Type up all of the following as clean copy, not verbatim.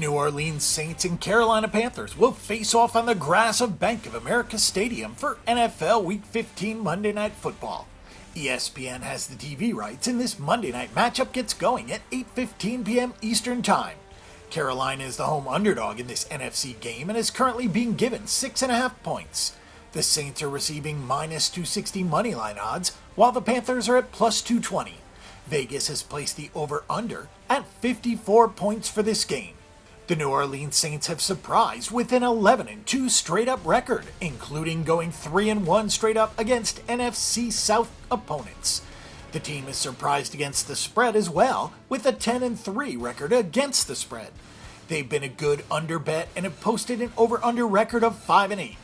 New Orleans Saints and Carolina Panthers will face off on the grass of Bank of America Stadium for NFL Week 15 Monday Night Football. ESPN has the TV rights, and this Monday night matchup gets going at 8:15 p.m. Eastern Time. Carolina is the home underdog in this NFC game and is currently being given 6.5 points. The Saints are receiving minus 260 moneyline odds, while the Panthers are at plus 220. Vegas has placed the over-under at 54 points for this game. The New Orleans Saints have surprised with an 11-2 straight-up record, including going 3-1 straight-up against NFC South opponents. The team is surprised against the spread as well, with a 10-3 record against the spread. They've been a good under bet and have posted an over-under record of 5-8.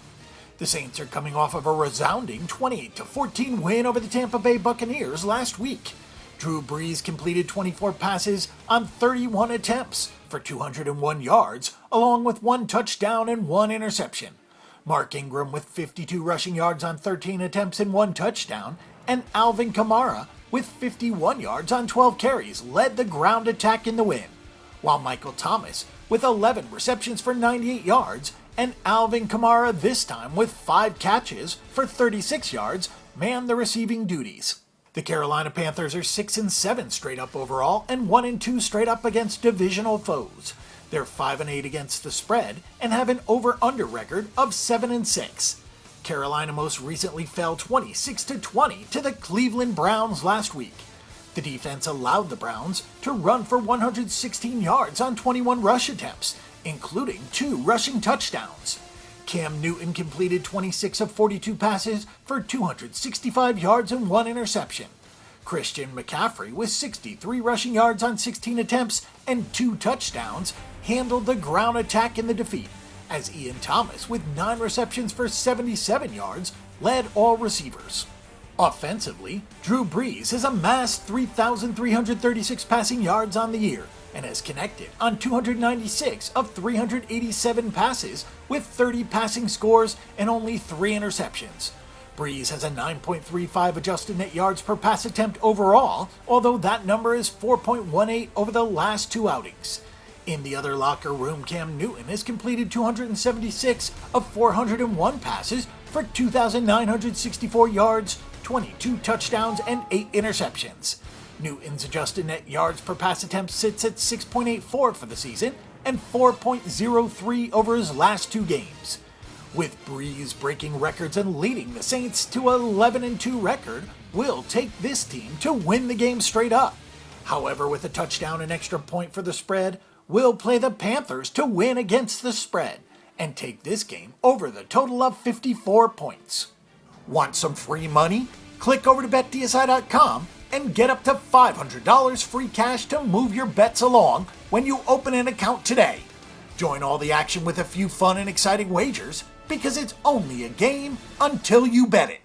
The Saints are coming off of a resounding 28-14 win over the Tampa Bay Buccaneers last week. Drew Brees completed 24 passes on 31 attempts for 201 yards, along with 1 touchdown and 1 interception. Mark Ingram with 52 rushing yards on 13 attempts and 1 touchdown, and Alvin Kamara with 51 yards on 12 carries led the ground attack in the win, while Michael Thomas with 11 receptions for 98 yards and Alvin Kamara this time with 5 catches for 36 yards manned the receiving duties. The Carolina Panthers are 6-7 straight up overall and 1-2 straight up against divisional foes. They're 5-8 against the spread and have an over-under record of 7-6. Carolina most recently fell 26-20 to the Cleveland Browns last week. The defense allowed the Browns to run for 116 yards on 21 rush attempts, including 2 rushing touchdowns. Cam Newton completed 26 of 42 passes for 265 yards and 1 interception. Christian McCaffrey with 63 rushing yards on 16 attempts and 2 touchdowns handled the ground attack in the defeat, as Ian Thomas with 9 receptions for 77 yards led all receivers. Offensively, Drew Brees has amassed 3,336 passing yards on the year and has connected on 296 of 387 passes with 30 passing scores and only 3 interceptions. Brees has a 9.35 adjusted net yards per pass attempt overall, although that number is 4.18 over the last 2 outings. In the other locker room, Cam Newton has completed 276 of 401 passes for 2,964 yards, 22 touchdowns, and 8 interceptions. Newton's adjusted net yards per pass attempt sits at 6.84 for the season and 4.03 over his last 2 games. With Brees breaking records and leading the Saints to an 11-2 record, will take this team to win the game straight up. However, with a touchdown and extra point for the spread, will play the Panthers to win against the spread and take this game over the total of 54 points. Want some free money? Click over to BetDSI.eu and get up to $500 free cash to move your bets along when you open an account today. Join all the action with a few fun and exciting wagers, because it's only a game until you bet it.